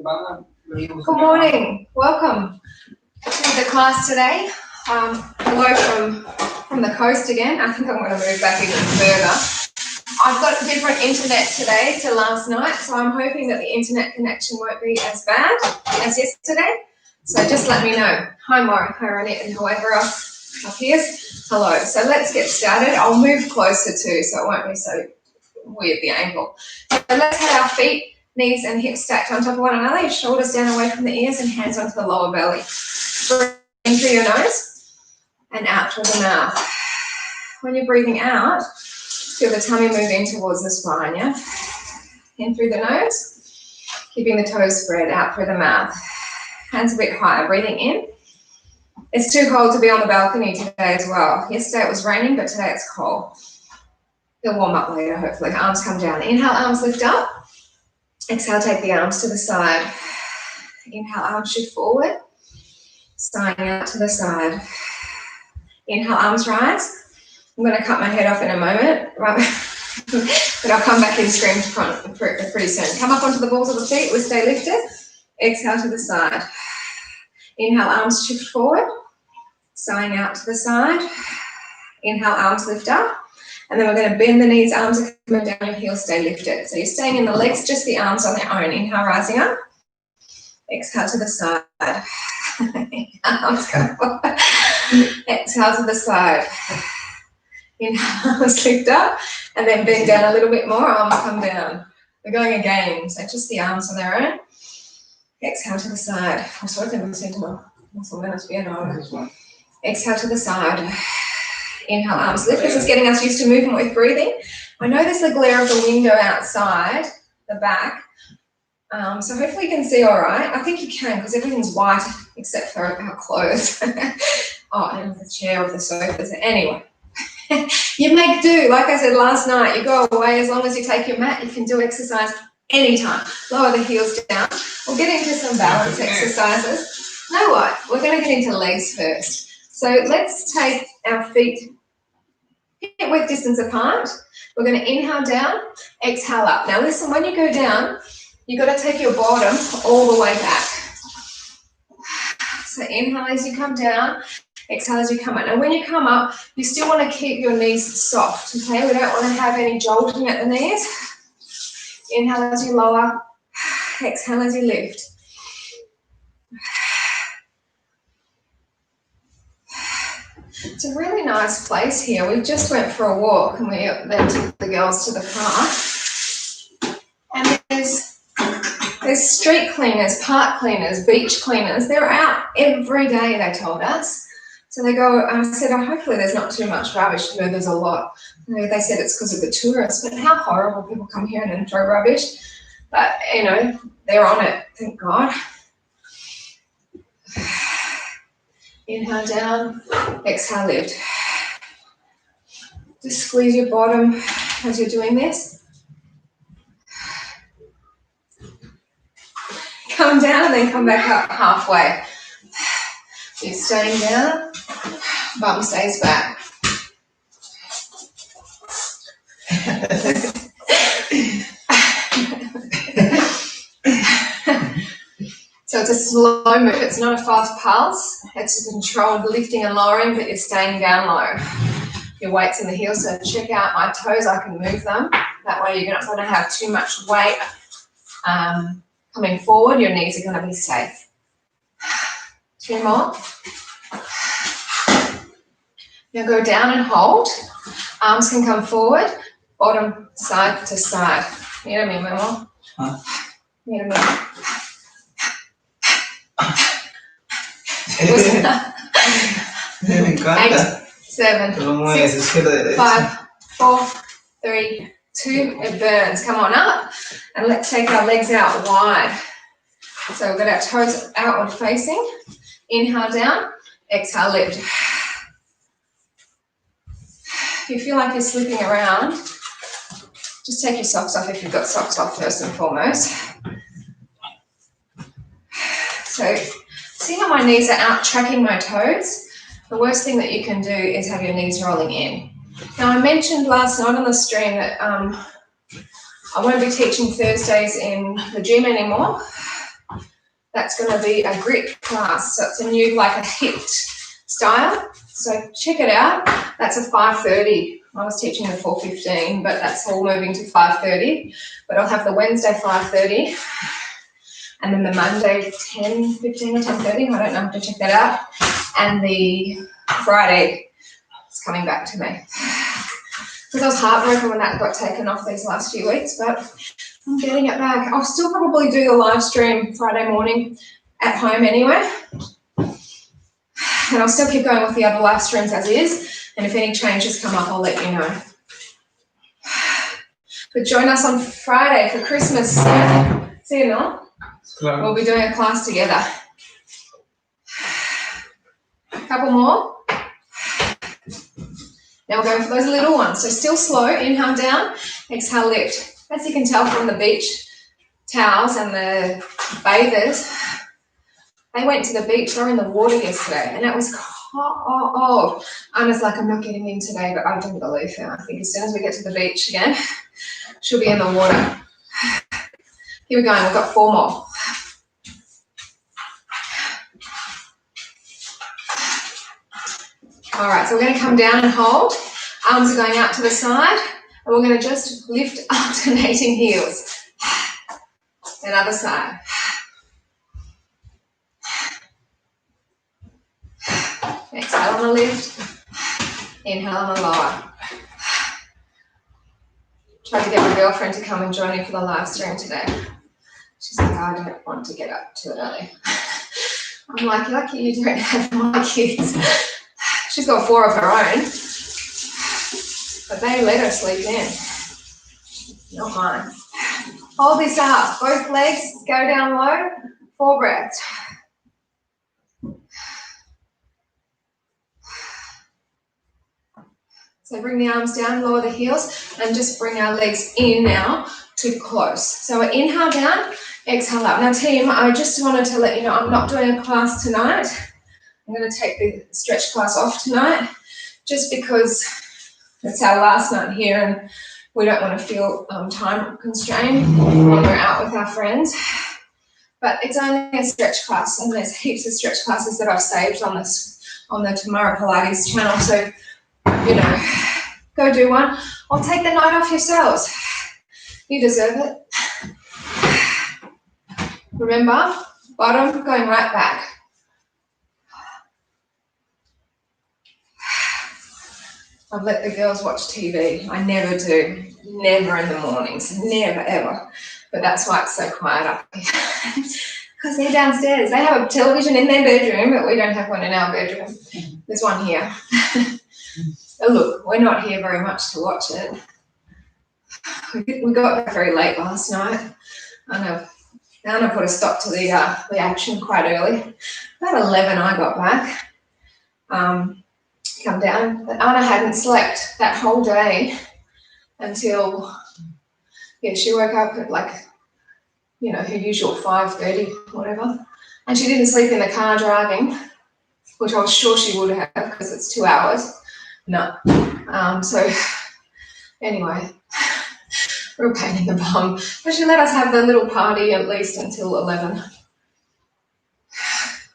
Good morning. Welcome to the class today. Hello from the coast again. I think I'm going to move back even further. I've got a different internet today to last night, so I'm hoping that the internet connection won't be as bad as yesterday. So just let me know. Hi, Maura. Hi, Ronette, and whoever else appears. Hello. So let's get started. I'll move closer too, so it won't be so weird, the angle. So let's have our feet, knees and hips stacked on top of one another, your shoulders down away from the ears and hands onto the lower belly. Breathe in through your nose and out through the mouth. When you're breathing out, feel the tummy move in towards the spine, yeah? In through the nose, keeping the toes spread, out through the mouth. Hands a bit higher, breathing in. It's too cold to be on the balcony today as well. Yesterday it was raining, but today it's cold. You'll warm up later, hopefully. Arms come down. Inhale, arms lift up. Exhale, take the arms to the side. Inhale, arms shift forward. Sighing out to the side. Inhale, arms rise. I'm going to cut my head off in a moment, right? But I'll come back and scream pretty soon. Come up onto the balls of the feet. We stay lifted. Exhale to the side. Inhale, arms shift forward. Sighing out to the side. Inhale, arms lift up. And then we're going to bend the knees, arms are coming down, your heels stay lifted. So you're staying in the legs, just the arms on their own. Inhale, rising up. Exhale to the side. Arms come forward. Exhale to the side. Inhale, arms lift up. And then bend down a little bit more, arms come down. We're going again. So just the arms on their own. Exhale to the side. Exhale to the side. Inhale, arms lift. This is getting us used to movement with breathing. I know there's the glare of the window outside, the back, so hopefully you can see all right. I think you can because everything's white except for our clothes. And the chair or the sofas. Anyway, you make do. Like I said last night, you go away as long as you take your mat. You can do exercise anytime. Lower the heels down. We'll get into some balance exercises. You know what? We're going to get into legs first. So let's take our feet hip width distance apart. We're going to inhale down, exhale up. Now listen, when you go down, you've got to take your bottom all the way back. So inhale as you come down, exhale as you come up. Now when you come up, you still want to keep your knees soft, okay? We don't want to have any jolting at the knees. Inhale as you lower, exhale as you lift. It's a really nice place here. We just went for a walk and we then took the girls to the park. And there's street cleaners, park cleaners, beach cleaners. They're out every day, they told us. So they go, I said, hopefully there's not too much rubbish. No, there's a lot. They said it's because of the tourists, but how horrible people come here and throw rubbish. But, you know, they're on it, thank God. Inhale down, exhale lift. Just squeeze your bottom as you're doing this. Come down and then come back up halfway. So you're staying down, bum stays back. So it's a slow move, it's not a fast pulse, it's a controlled lifting and lowering, but you're staying down low. Your weight's in the heels, so check out my toes, I can move them. That way you're not going to have too much weight coming forward, your knees are going to be safe. 2 more. Now go down and hold. Arms can come forward, bottom side to side. Mira mi amor. Mira mi. 8, 7, 6, 5, 4, 3, 2, it burns. Come on up and let's take our legs out wide. So we've got our toes outward facing. Inhale down, exhale lift. If you feel like you're slipping around, just take your socks off if you've got socks off first and foremost. So see how my knees are out tracking my toes? The worst thing that you can do is have your knees rolling in. Now I mentioned last night on the stream that I won't be teaching Thursdays in the gym anymore. That's going to be a grip class. So it's a new, like a hipped style. So check it out. That's a 5:30. I was teaching the 4:15, but that's all moving to 5:30. But I'll have the Wednesday 5:30, and then the Monday 10:15 or 10:30. I don't know. I have to check that out. And the Friday is coming back to me. Because I was heartbroken when that got taken off these last few weeks, but I'm getting it back. I'll still probably do the live stream Friday morning at home anyway. And I'll still keep going with the other live streams as is. And if any changes come up, I'll let you know. But join us on Friday for Christmas. See you, Noel. We'll be doing a class together. A couple more. Now we're going for those little ones. So still slow, inhale down, exhale lift. As you can tell from the beach towels and the bathers, they went to the beach, they were in the water yesterday, and it was cold. Anna's like, I'm not getting in today, but I don't believe her. I think as soon as we get to the beach again, she'll be in the water. Here we go, we've got 4 more. All right, so we're going to come down and hold. Arms are going out to the side, and we're going to just lift alternating heels. And other side. Exhale on the lift, inhale on the lower. Try to get my girlfriend to come and join me for the live stream today. She's like, I don't want to get up too early. I'm like, lucky you don't have my kids. She's got 4 of her own, but they let her sleep in. Not mine. Hold this up. Both legs go down low. 4 breaths. So bring the arms down, lower the heels, and just bring our legs in now to close. So we inhale down, exhale up. Now team, I just wanted to let you know I'm not doing a class tonight. I'm going to take the stretch class off tonight just because it's our last night here and we don't want to feel time constrained when we're out with our friends. But it's only a stretch class, and there's heaps of stretch classes that I've saved on the Tamara Pilates channel. So, you know, go do one or take the night off yourselves. You deserve it. Remember, bottom going right back. I've let the girls watch TV. I never do. Never in the mornings. Never, ever. But that's why it's so quiet up here. Because they're downstairs. They have a television in their bedroom, but we don't have one in our bedroom. There's one here. But look, we're not here very much to watch it. We got back very late last night. Anna put a stop to the action quite early. About 11 I got back. Come down. But Anna hadn't slept that whole day until, she woke up at her usual 5:30, whatever. And she didn't sleep in the car driving, which I was sure she would have because it's 2 hours. No. So anyway, real pain in the bum. But she let us have the little party at least until 11.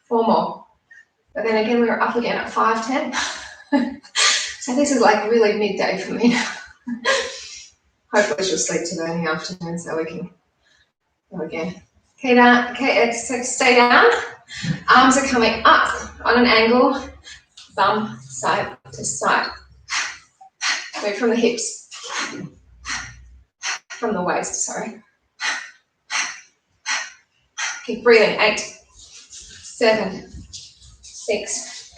4 more. But then again, we were up again at 5:10. So this is like really midday for me. Hopefully she'll sleep today in the afternoon so we can go again. Okay, down. Okay, so stay down. Arms are coming up on an angle. Thumb side to side. Move from the hips. From the waist, sorry. Keep breathing. 8, 7, 6,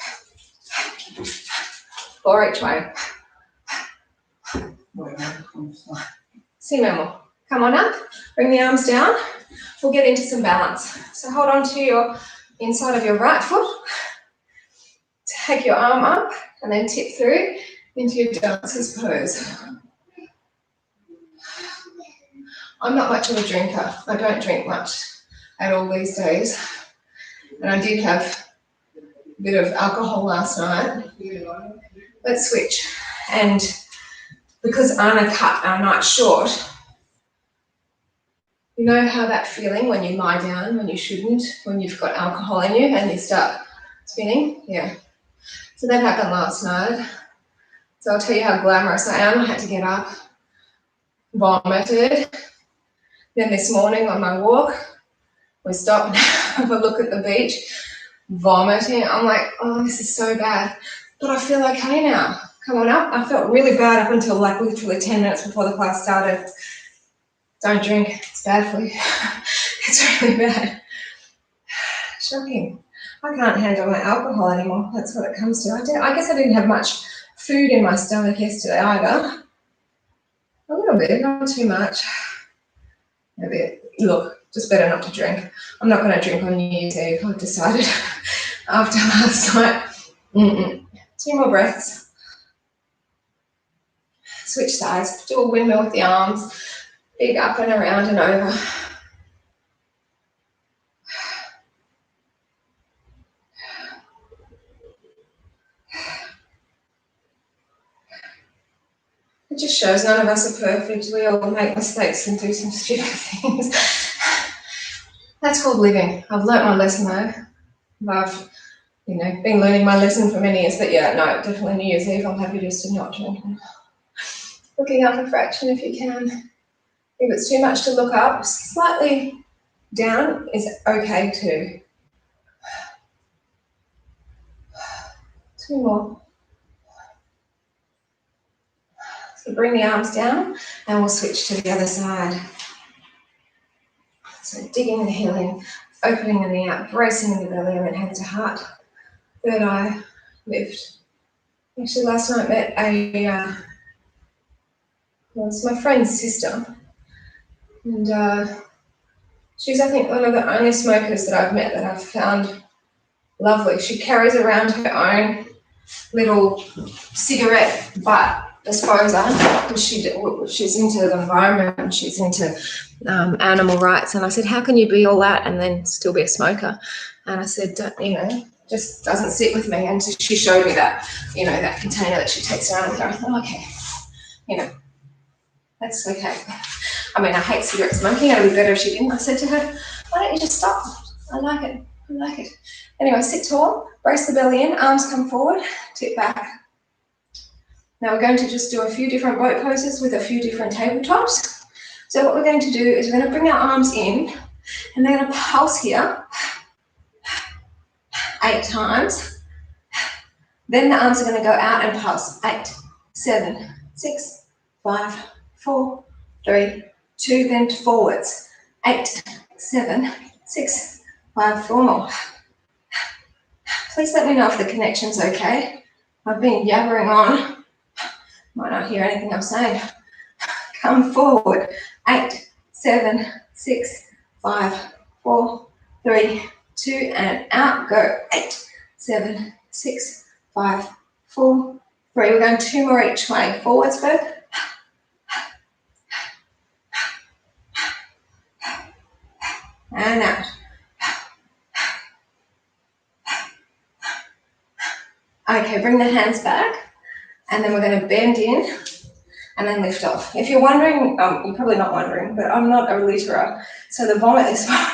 4 each way. See, Memo. Come on up. Bring the arms down. We'll get into some balance. So hold on to your inside of your right foot. Take your arm up and then tip through into your dancer's pose. I'm not much of a drinker. I don't drink much at all these days. And I did have a bit of alcohol last night. Let's switch. And because Anna cut our night short, You know how that feeling when you lie down, when you shouldn't, when you've got alcohol in you and you start spinning? Yeah. So that happened last night. So I'll tell you how glamorous I am. I had to get up, vomited. Then this morning on my walk, we stopped and have a look at the beach, vomiting. I'm like, oh, this is so bad. But I feel okay now. Come on up. I felt really bad up until like literally 10 minutes before the class started. Don't drink, it's bad for you. It's really bad. Shocking. I can't handle my alcohol anymore. That's what it comes to. I guess I didn't have much food in my stomach yesterday either. A little bit, not too much. Maybe, look, just better not to drink. I'm not going to drink on New Year's Eve. I've decided after last night. 2 more breaths. Switch sides. Do a windmill with the arms. Big up and around and over. It just shows none of us are perfect. We all make mistakes and do some stupid things. That's called living. I've learnt my lesson though. I've, been learning my lesson for many years. But yeah, no, definitely New Year's Eve. I'm happy just to not drink. Looking up a fraction if you can. If it's too much to look up, slightly down is okay too. 2 more. So bring the arms down and we'll switch to the other side. So digging the heel in, opening the knee out, bracing in the belly, and then head to heart. Third eye, lift. Actually, last night I met it's my friend's sister. And she's, I think, one of the only smokers that I've met that I've found lovely. She carries around her own little cigarette butt disposer because she's into the environment and she's into animal rights. And I said, how can you be all that and then still be a smoker? And I said, just doesn't sit with me. And so she showed me that, that container that she takes around with her. I thought, okay, that's okay. I mean, I hate cigarette smoking. It would be better if she didn't. I said to her, why don't you just stop? I like it. Anyway, sit tall, brace the belly in, arms come forward, tip back. Now we're going to just do a few different boat poses with a few different tabletops. So what we're going to do is we're going to bring our arms in and they're going to pulse here 8 times. Then the arms are going to go out and pulse 8, 7, 6, 5, 4, 3, 2, then forwards. 8, 7, 6, 5, 4 more. Please let me know if the connection's okay. I've been yabbering on. Might not hear anything I'm saying. Come forward. 8, 7, 6, 5, 4, 3, 2, and out. Go. 8, 7, 6, 5, 4, 3. We're going 2 more each way. Forwards, both. And out. Okay, bring the hands back, and then we're going to bend in and then lift off. If you're wondering, you're probably not wondering, but I'm not a litterer, so the vomit this morning,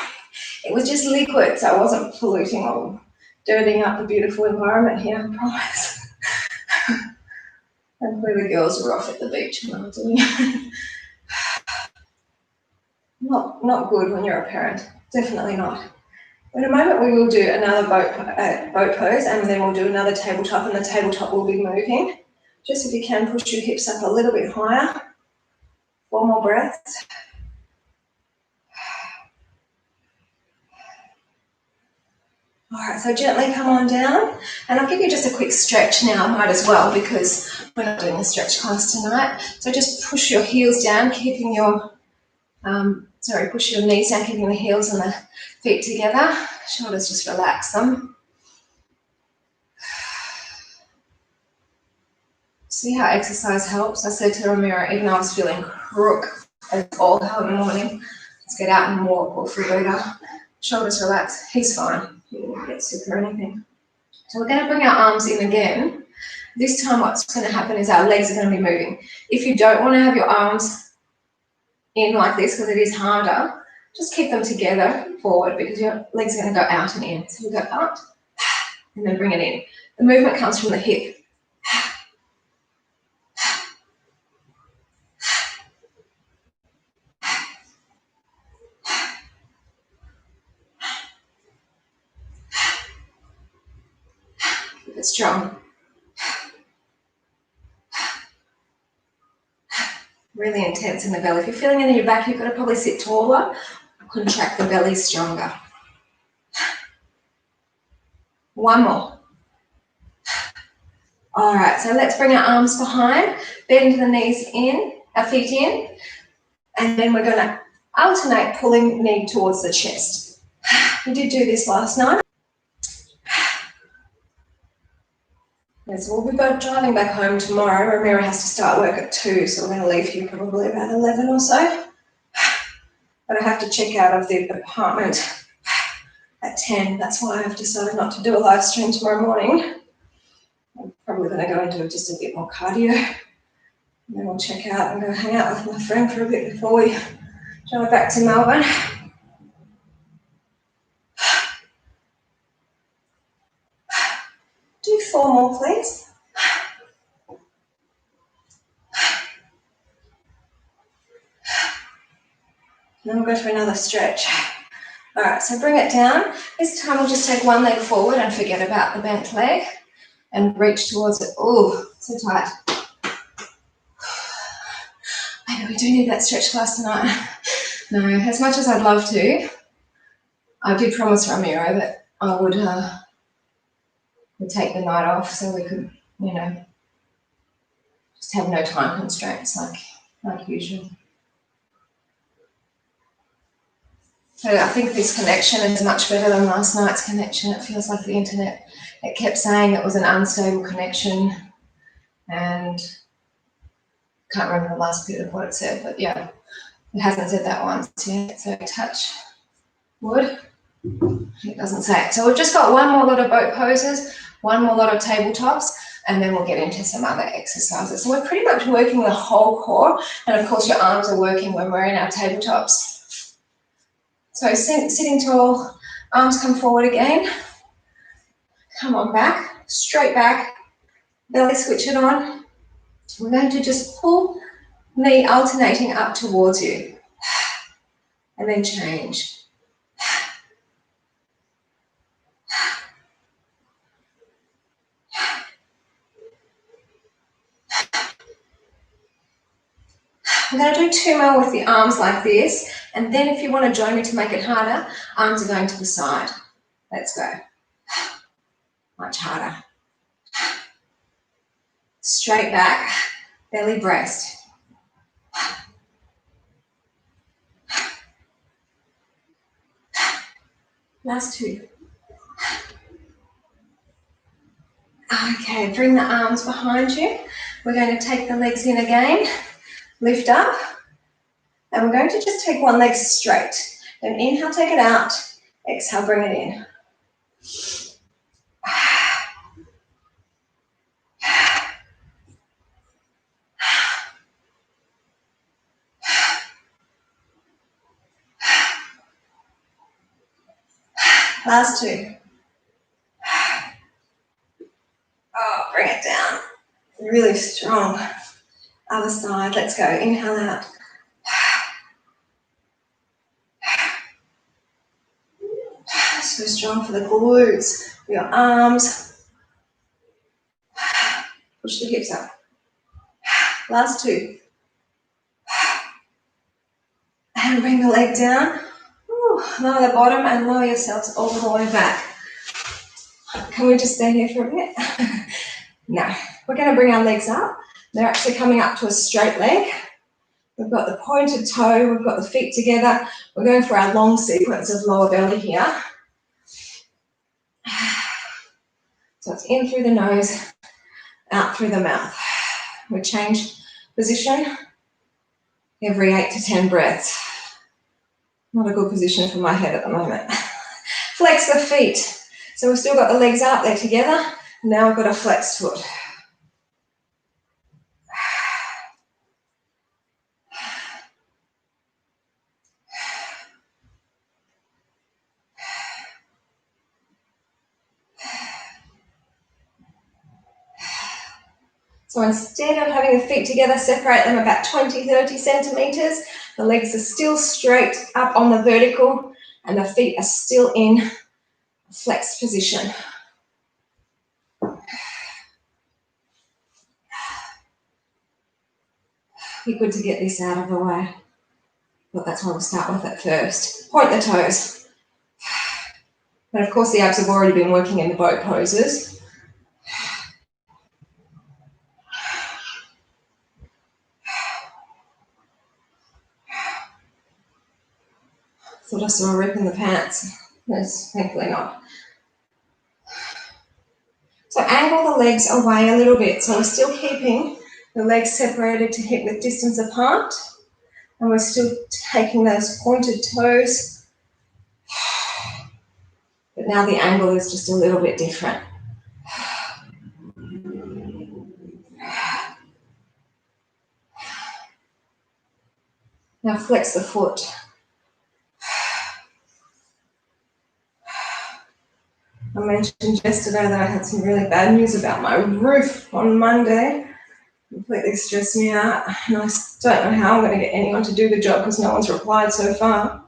it was just liquid, so I wasn't polluting or dirtying up the beautiful environment here, I promise. Hopefully the girls were off at the beach and I was doing it. Not good when you're a parent, definitely not. In a moment we will do another boat pose and then we'll do another tabletop, and the tabletop will be moving. Just if you can, push your hips up a little bit higher. 4 more breaths. All right, so gently come on down, and I'll give you just a quick stretch now, might as well, because we're not doing a stretch class tonight. So just push your heels down, keeping your push your knees down, keeping the heels and the feet together. Shoulders, just relax them. See how exercise helps? I said to Ramiro, even though I was feeling crook as all hell in the morning, let's get out and walk or feel better. Shoulders relax. He's fine. He didn't get sick or anything. So we're going to bring our arms in again. This time what's going to happen is our legs are going to be moving. If you don't want to have your arms in like this, because it is harder, just keep them together forward because your legs are going to go out and in. So we go up and then bring it in. The movement comes from the hip. Keep it strong. Really intense in the belly. If you're feeling it in your back, you've got to probably sit taller, contract the belly stronger. One more. All right, so let's bring our arms behind, bend the knees in, our feet in, and then we're going to alternate pulling knee towards the chest. We did do this last night. Yes, we'll be both driving back home tomorrow. Ramiro has to start work at 2, so we're going to leave here probably about 11 or so. But I have to check out of the apartment at 10. That's why I've decided not to do a live stream tomorrow morning. I'm probably going to go and do just a bit more cardio. And then we'll check out and go hang out with my friend for a bit before we drive back to Melbourne. Do 4 more, please. And then we'll go for another stretch. All right, so bring it down. This time we'll just take one leg forward and forget about the bent leg and reach towards it. Oh, so tight. Maybe we do need that stretch class tonight. No, as much as I'd love to, I did promise Ramiro that I would take the night off so we could, you know, just have no time constraints like usual. So I think this connection is much better than last night's connection. It feels like the internet, it kept saying it was an unstable connection, and can't remember the last bit of what it said, but yeah, it hasn't said that once yet. So touch wood, it doesn't say it. So we've just got one more lot of boat poses, one more lot of tabletops, and then we'll get into some other exercises. So we're pretty much working the whole core, and of course your arms are working when we're in our tabletops. So sitting tall, arms come forward again. Come on back, straight back, belly switch it on. We're going to just pull knee alternating up towards you and then change. I'm going to do 2 more with the arms like this, and then if you want to join me to make it harder, arms are going to the side. Let's go. Much harder. Straight back, belly breast. Last 2. Okay, bring the arms behind you. We're going to take the legs in again, lift up, and we're going to just take one leg straight. Then inhale, take it out, exhale, bring it in. Last 2. Oh, bring it down. Really strong. Other side, let's go. Inhale out. So strong for the glutes, your arms. Push the hips up. Last 2. And bring the leg down. Ooh, lower the bottom and lower yourselves all the way back. Can we just stand here for a bit? No. We're going to bring our legs up. They're actually coming up to a straight leg. We've got the pointed toe. We've got the feet together. We're going for our long sequence of lower belly here. So it's in through the nose, out through the mouth. We change position every 8 to 10 breaths. Not a good position for my head at the moment. Flex the feet. So we've still got the legs up, they're together. Now we've got a flexed foot. So instead of having the feet together, separate them about 20-30 centimeters. The legs are still straight up on the vertical and the feet are still in a flexed position. Be good to get this out of the way. But that's why we'll start with it first. Point the toes. And of course the abs have already been working in the boat poses. Thought I saw a rip in the pants. Yes, thankfully not. So angle the legs away a little bit. So we're still keeping the legs separated to hip width distance apart. And we're still taking those pointed toes. But now the angle is just a little bit different. Now flex the foot. I mentioned yesterday that I had some really bad news about my roof on Monday. Completely stressed me out. And I don't know how I'm going to get anyone to do the job because no one's replied so far.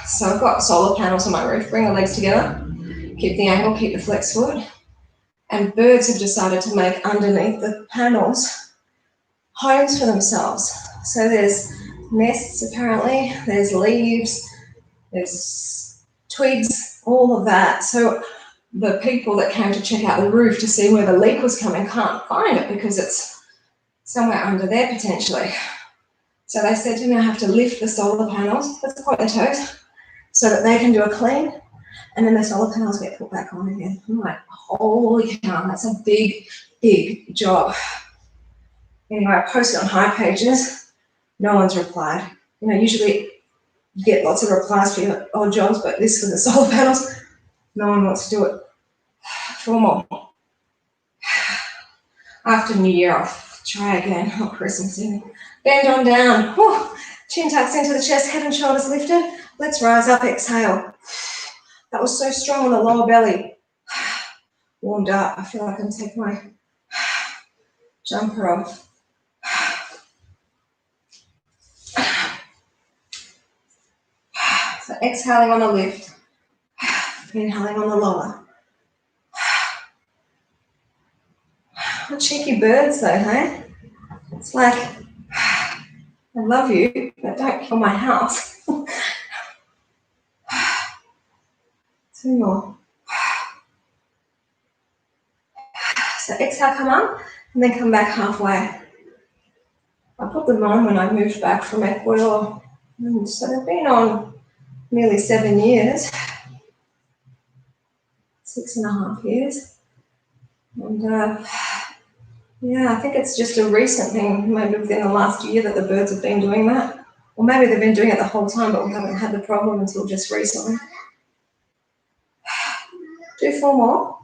So I've got solar panels on my roof. Bring the legs together. Keep the angle, keep the flex foot. And birds have decided to make underneath the panels homes for themselves. So there's nests apparently, there's leaves, there's twigs, all of that. So the people that came to check out the roof to see where the leak was coming can't find it because it's somewhere under there potentially. So they said to me I have to lift the solar panels, let's point the toes, so that they can do a clean, and then the solar panels get put back on again. I'm like, holy cow, that's a big, big job. Anyway, I posted on High Pages, no one's replied. You know, usually you get lots of replies for your odd jobs, but this for the solar panels, no one wants to do it. 4 more. After New Year, I'll try again, or Christmas Eve. Bend on down. Whew. Chin tucks into the chest, head and shoulders lifted. Let's rise up, exhale. That was so strong on the lower belly. Warmed up. I feel like I can take my jumper off. So exhaling on the lift. Inhaling on the lower. What cheeky birds though, hey? It's like, I love you, but don't kill my house. 2 more. So exhale, come up, and then come back halfway. I put them on when I moved back from Ecuador. So they've been on nearly 7 years. 6.5 years. And yeah, I think it's just a recent thing, maybe within the last year that the birds have been doing that. Or maybe they've been doing it the whole time, but we haven't had the problem until just recently. Do 4 more.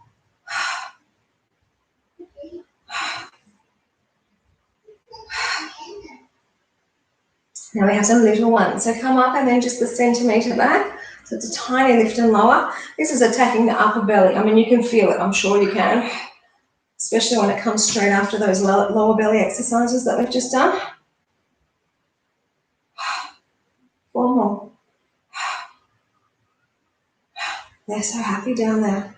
Now we have some little ones. So come up and then just the centimetre back. So it's a tiny lift and lower. This is attacking the upper belly. I mean, you can feel it. I'm sure you can. Especially when it comes straight after those lower belly exercises that we've just done. 4 more. They're so happy down there.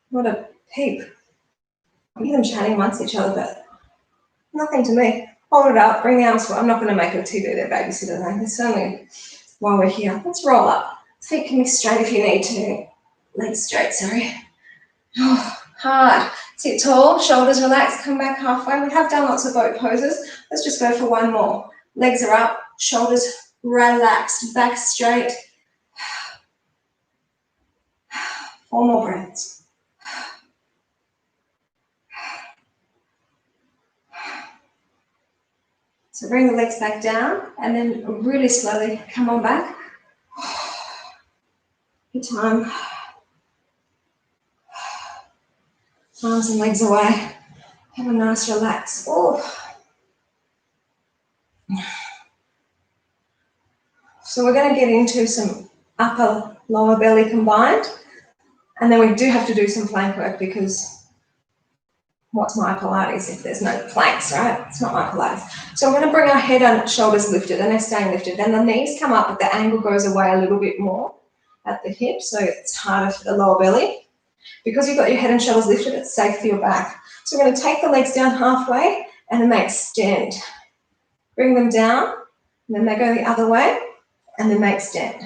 What a peep. I hear them chatting amongst each other, but nothing to me. Hold it up, bring the arms forward. I'm not going to make a TV their babysitter though. It's only while we're here. Let's roll up. Feet can be straight if you need to. Legs straight, sorry. Oh, hard. Sit tall, shoulders relaxed, come back halfway. We have done lots of boat poses. Let's just go for 1 more. Legs are up, shoulders relaxed, back straight. 4 more breaths. So bring the legs back down and then really slowly come on back. Good time. Arms and legs away. Have a nice relax. Oh. So we're going to get into some upper, lower belly combined. And then we do have to do some plank work because What's my Pilates if there's no planks, right? It's not my Pilates. So I'm going to bring our head and shoulders lifted, and they're staying lifted. Then the knees come up, but the angle goes away a little bit more at the hip, so it's harder for the lower belly. Because you've got your head and shoulders lifted, it's safe for your back. So we're going to take the legs down halfway, and then they extend. Bring them down, and then they go the other way, and then they extend.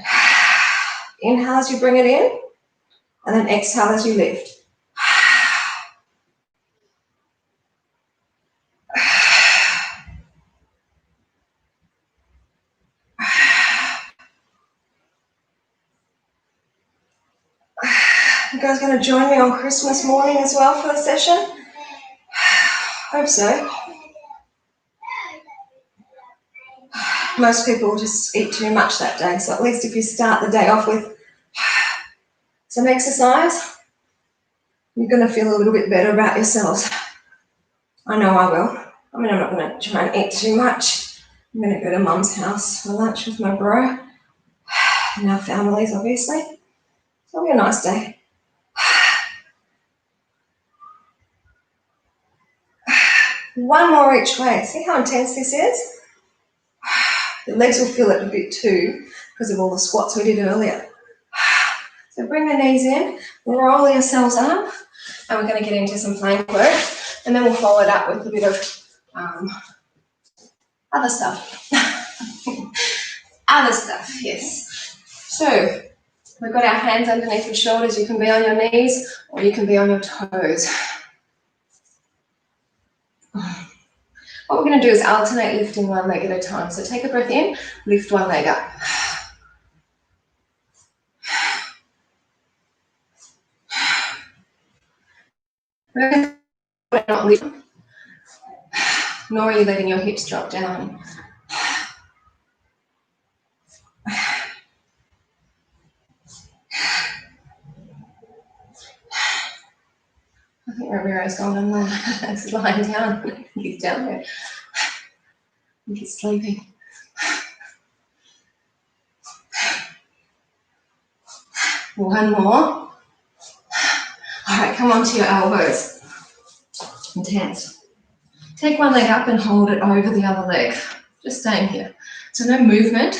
Inhale as you bring it in, and then exhale as you lift. You guys going to join me on Christmas morning as well for the session? Hope so. Most people just eat too much that day, so at least if you start the day off with some exercise, you're going to feel a little bit better about yourselves. I know I will. I mean, I'm not going to try and eat too much. I'm going to go to Mum's house for lunch with my bro and our families, obviously. So it'll be a nice day. One more each way. See how intense this is? The legs will feel it a bit too because of all the squats we did earlier. So bring the knees in, roll yourselves up, and we're going to get into some plank work, and then we'll follow it up with a bit of other stuff. Other stuff, yes. So we've got our hands underneath your shoulders. You can be on your knees or you can be on your toes. What we're going to do is alternate lifting one leg at a time. So take a breath in, lift one leg up. We're not lifting, nor are you letting your hips drop down. I think Ramiro's gone and he's lying down. He's down there. I think he's sleeping. One more. All right, come onto your elbows. Intense. Take one leg up and hold it over the other leg. Just staying here. So no movement,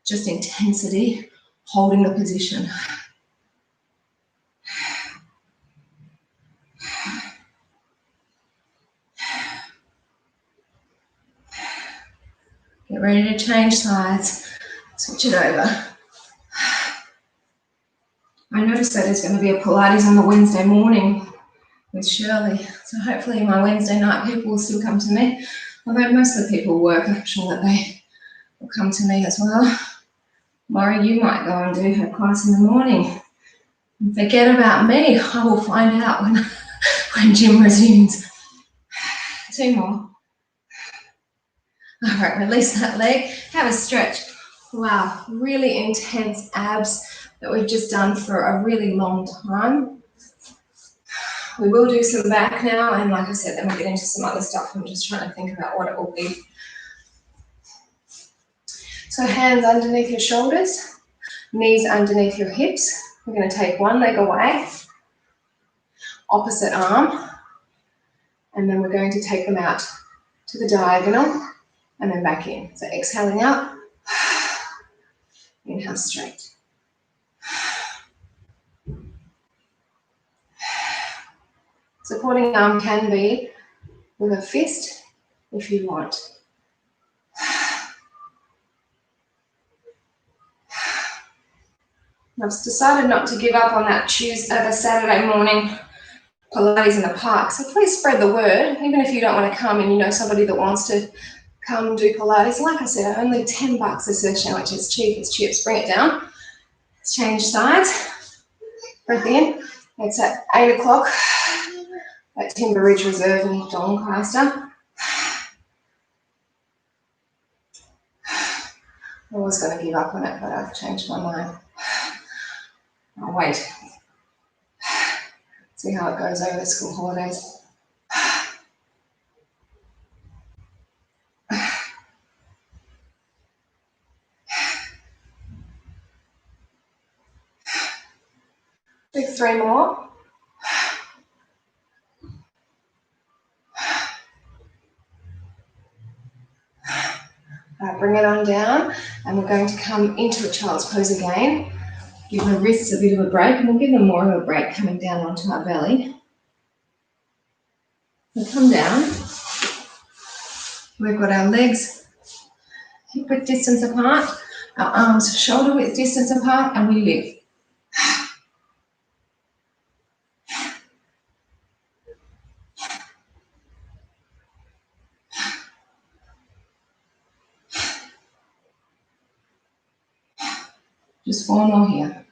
just intensity, holding the position. Get ready to change sides. Switch it over. I noticed that there's going to be a Pilates on the Wednesday morning with Shirley. So hopefully my Wednesday night people will still come to me. Although most of the people work, I'm sure that they will come to me as well. Laurie, you might go and do her class in the morning. And forget about me. I will find out when gym resumes. Two more. All right, release that leg. Have a stretch. Wow, really intense abs that we've just done for a really long time. We will do some back now, and like I said, then we'll get into some other stuff. I'm just trying to think about what it will be. So hands underneath your shoulders, knees underneath your hips. We're going to take one leg away, opposite arm, and then we're going to take them out to the diagonal and then back in. So exhaling out, inhale straight. Supporting arm can be with a fist if you want. I've decided not to give up on that the Saturday morning Pilates in the park. So please spread the word, even if you don't want to come and you know somebody that wants to come do Pilates. Like I said, only $10 a session, which is cheap as chips. Bring it down. Let's change sides. Breath in. It's at 8 o'clock at Timber Ridge Reserve in Doncaster. I was going to give up on it, but I've changed my mind. I'll wait. See how it goes over the school holidays. Do 3 more. bring it on down, and we're going to come into a child's pose again. Give the wrists a bit of a break, and we'll give them more of a break coming down onto our belly. We'll come down. We've got our legs hip width distance apart, our arms shoulder width distance apart, and we lift. Just 4 more here.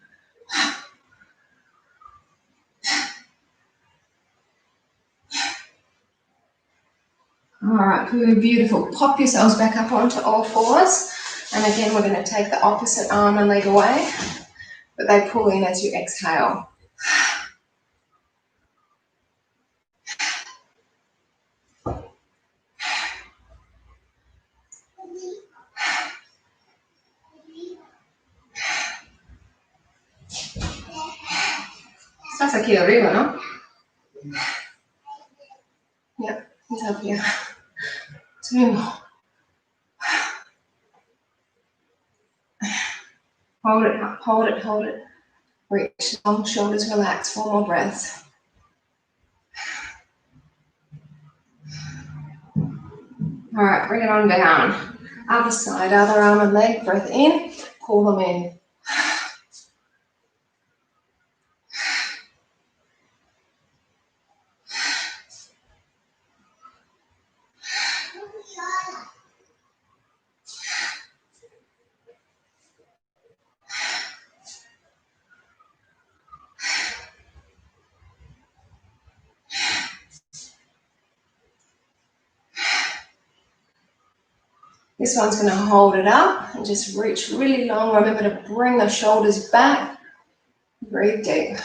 All right, good, beautiful. Pop yourselves back up onto all fours. And again, we're going to take the opposite arm and leg away, but they pull in as you exhale. Estás aquí arriba, ¿no? Yeah, he's up here. 2 more. Hold it, hold it, hold it. Reach, long shoulders relax. 4 more breaths. All right, bring it on down. Other side, other arm and leg. Breath in, pull them in. This one's going to hold it up and just reach really long. Remember to bring the shoulders back. Breathe deep.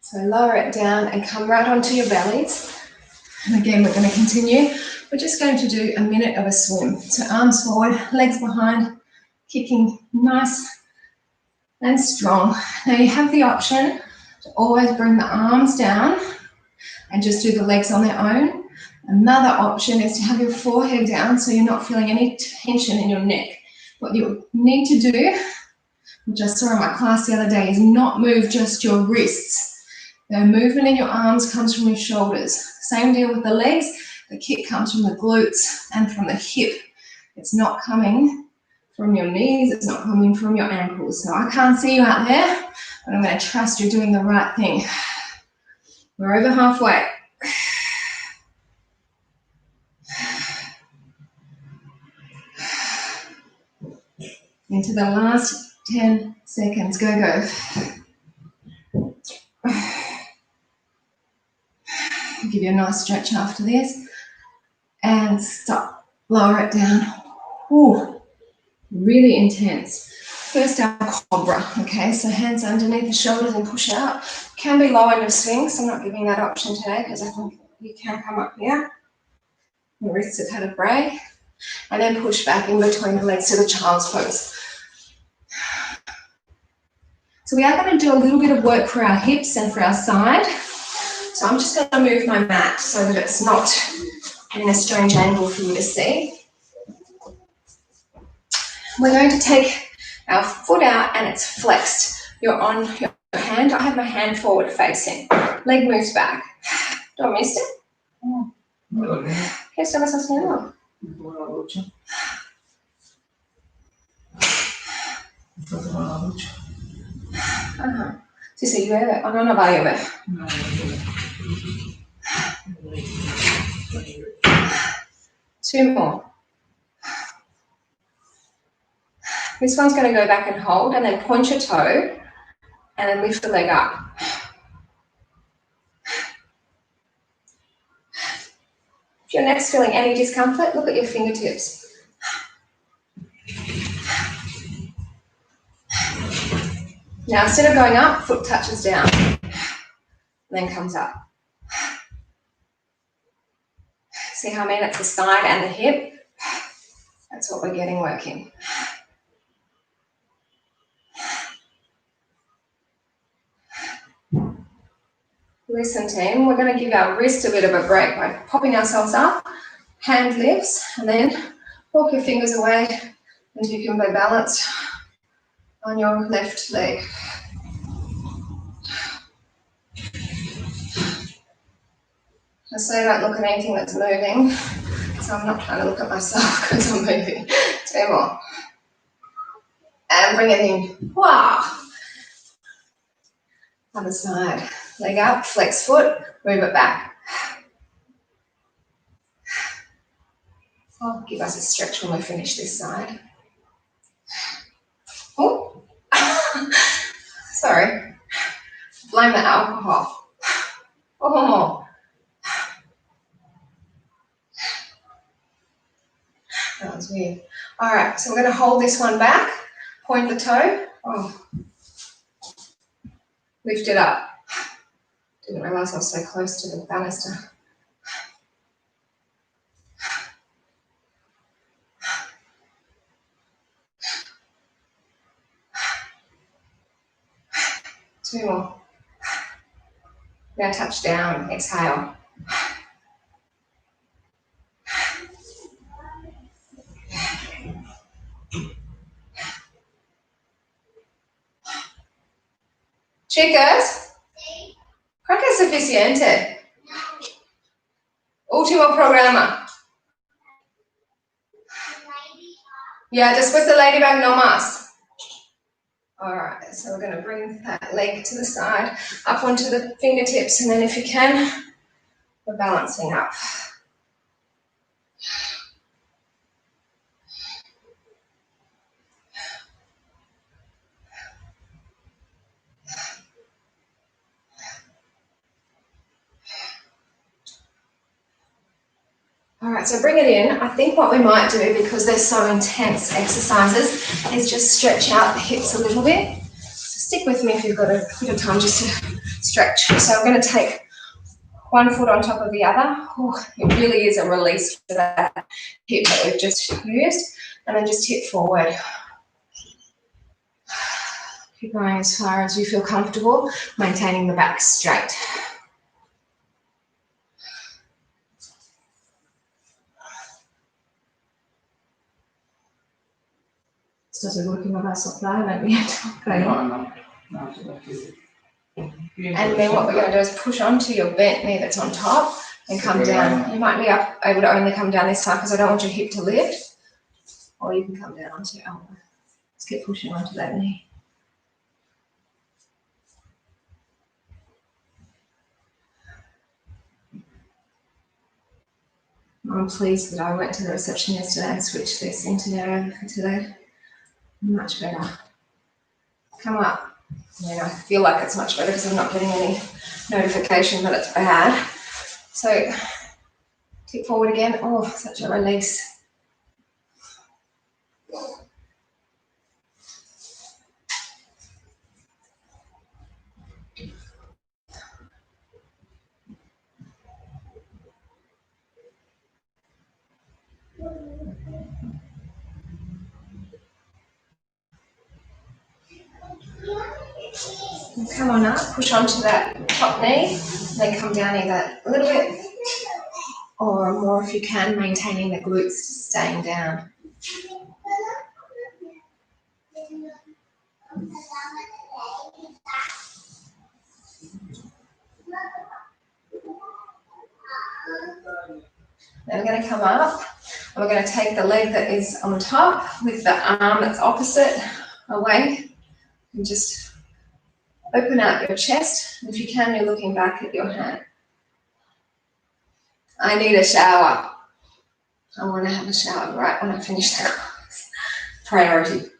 So lower it down and come right onto your bellies. And again, we're going to continue. We're just going to do a minute of a swim. So arms forward, legs behind, kicking nice and strong. Now you have the option to always bring the arms down and just do the legs on their own. Another option is to have your forehead down so you're not feeling any tension in your neck. What you need to do, which I saw in my class the other day, is not move just your wrists. The movement in your arms comes from your shoulders. Same deal with the legs. The kick comes from the glutes and from the hip. It's not coming from your knees. It's not coming from your ankles. So I can't see you out there, but I'm going to trust you're doing the right thing. We're over halfway. Into the last 10 seconds. Go, go. Give you a nice stretch after this. And stop. Lower it down. Ooh, really intense. First our cobra, okay? So hands underneath the shoulders and push out. Can be low in your swing, so I'm not giving that option today because I think you can come up here. Your wrists have had a break. And then push back in between the legs to the child's pose. So we are going to do a little bit of work for our hips and for our side. So I'm just going to move my mat so that it's not in a strange angle for you to see. We're going to take our foot out and it's flexed. You're on your hand. I have my hand forward facing. Leg moves back. Don't miss it. ¿Qué estabas haciendo? Ajá. Sí, sí, llueve. O no, no va a llover. Two more. This one's going to go back and hold and then point your toe and then lift the leg up. If your neck's feeling any discomfort, look at your fingertips. Now, instead of going up, foot touches down, and then comes up. See how I mean? It's the side and the hip. That's what we're getting working. Listen, team, we're going to give our wrist a bit of a break by popping ourselves up, hand lifts, and then walk your fingers away until you can be balanced on your left leg. I say don't look at anything that's moving, so I'm not trying to look at myself because I'm moving. 2 more. And bring it in. Wow. Other side. Leg up, flex foot, move it back. I'll give us a stretch when we finish this side. Oh, sorry. Blame the alcohol. Oh, that was weird. All right, so we're going to hold this one back, point the toe. Oh, lift it up. Didn't realize I was so close to the banister. Two more. Now touch down, exhale. Chicas, creo que es suficiente. Último programa. Yeah, just with the ladybug, no más. All right, so we're going to bring that leg to the side, up onto the fingertips, and then if you can, we're balancing up. All right, so bring it in. I think what we might do, because they're so intense exercises, is just stretch out the hips a little bit. So stick with me if you've got a bit of time just to stretch. So I'm going to take one foot on top of the other. Oh, it really is a release for that hip that we've just used. And then just tip forward. Keep going as far as you feel comfortable, maintaining the back straight. Esto seguro que me va a soplar el viento. And then what we're going to do is push onto your bent knee that's on top and come down. You might be able to only come down this time because I don't want your hip to lift. Or you can come down onto your elbow. Let's keep pushing onto that knee. I'm pleased that I went to the reception yesterday and switched this internet over for today. Much better. Come up. I mean, I feel like it's much better because I'm not getting any notification that it's bad. So, tip forward again. Oh, such a release. And come on up, push onto that top knee, then come down either a little bit or more if you can, maintaining the glutes staying down. Then we're going to come up and we're going to take the leg that is on top with the arm that's opposite away and just open out your chest. If you can, you're looking back at your hand. I need a shower. I want to have a shower right when I finish the class. Priority.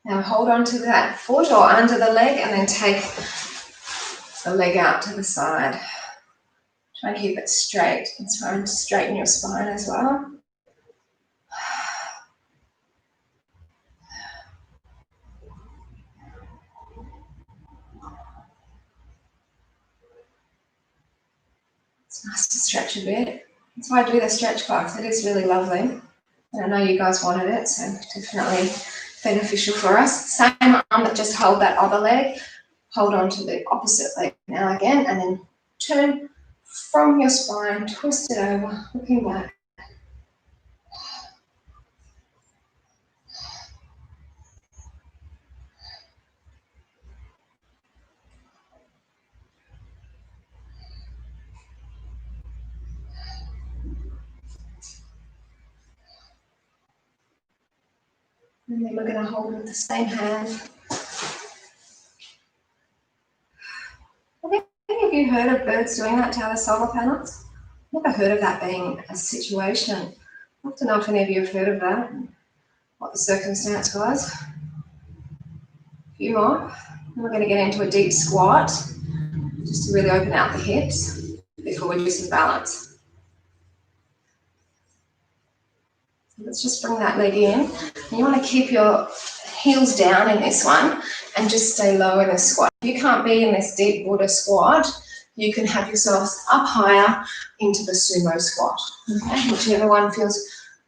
Now hold on to that foot or under the leg and then take the leg out to the side. Try and keep it straight. It's trying to straighten your spine as well. It's nice to stretch a bit. That's why I do the stretch class. It is really lovely. And I know you guys wanted it, so definitely beneficial for us. Same arm, but just hold that other leg. Hold on to the opposite leg now again, and then turn from your spine, twist it over, looking back. And then we're going to hold with the same hand. Have any of you heard of birds doing that to other solar panels? Never heard of that being a situation. I'd love to know if any of you have heard of that, and what the circumstance was. A few more. And we're going to get into a deep squat, just to really open out the hips before we do some balance. Let's just bring that leg in. And you want to keep your heels down in this one and just stay low in the squat. If you can't be in this deep Buddha squat, you can have yourselves up higher into the sumo squat. Okay? Whichever one feels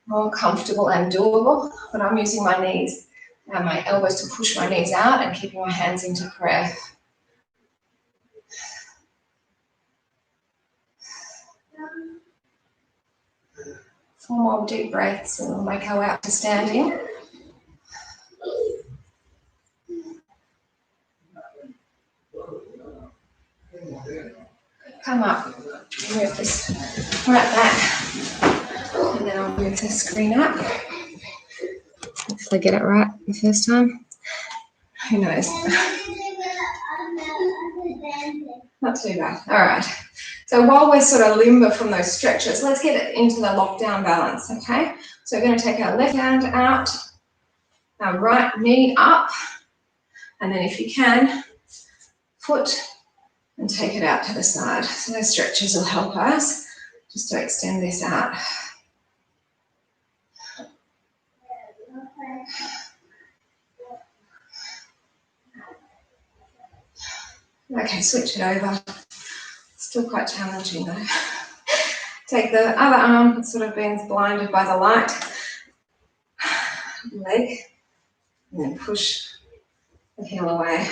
more comfortable and doable. But I'm using my knees and my elbows to push my knees out and keeping my hands into prayer. 4 more deep breaths and we'll make our way up to standing. Come up, move this right back, and then I'll move the screen up. Hopefully get it right the first time. Who knows? Not too bad. All right. So while we're sort of limber from those stretches, let's get into the lockdown balance, okay? So we're going to take our left hand out, our right knee up, and then if you can, foot and take it out to the side. So those stretches will help us just to extend this out. Okay, switch it over. Still quite challenging though. Take the other arm that sort of been blinded by the light, leg, and then push the heel away.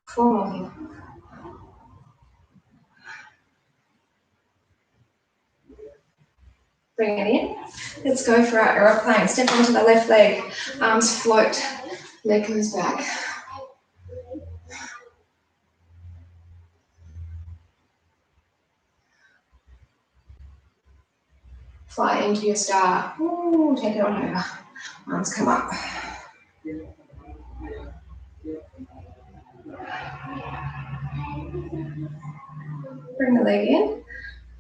Four more here. Bring it in. Let's go for our aeroplane. Step onto the left leg, arms float, leg goes back. Fly into your star. Ooh, take it on over. Arms come up. Bring the leg in.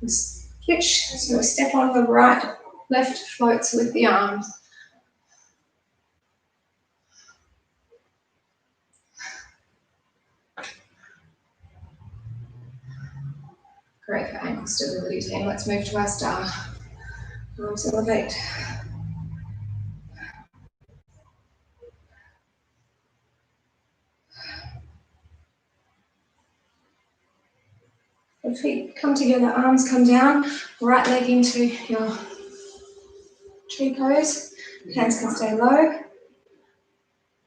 Switch. So step on the right, left floats with the arms. Great for ankle stability, team. Let's move to our star. Arms elevate. The feet come together, arms come down, right leg into your tree pose. Hands can stay low.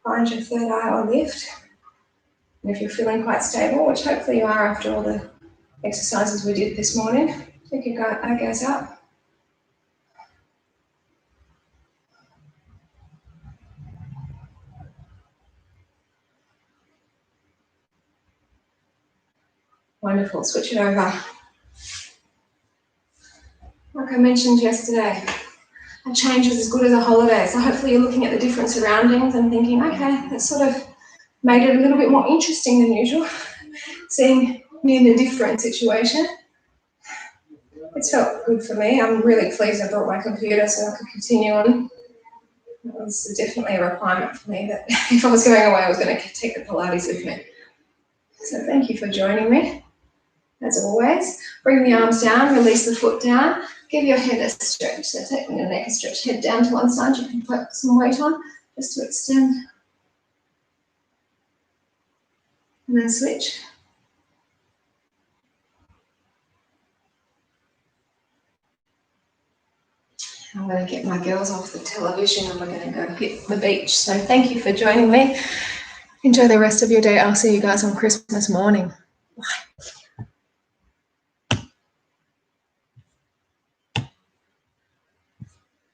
Find your third eye or lift. And if you're feeling quite stable, which hopefully you are after all the exercises we did this morning, take your eye gaze up. Wonderful, switch it over. Like I mentioned yesterday, a change is as good as a holiday. So hopefully you're looking at the different surroundings and thinking, okay, that sort of made it a little bit more interesting than usual, seeing me in a different situation. It's felt good for me. I'm really pleased I brought my computer so I could continue on. That was definitely a requirement for me that if I was going away, I was going to take the Pilates with me. So thank you for joining me. As always, bring the arms down, release the foot down, give your head a stretch. So taking your neck a stretch, head down to one side, you can put some weight on just to extend. And then switch. I'm going to get my girls off the television and we're going to go hit the beach. So thank you for joining me. Enjoy the rest of your day. I'll see you guys on Christmas morning. Bye.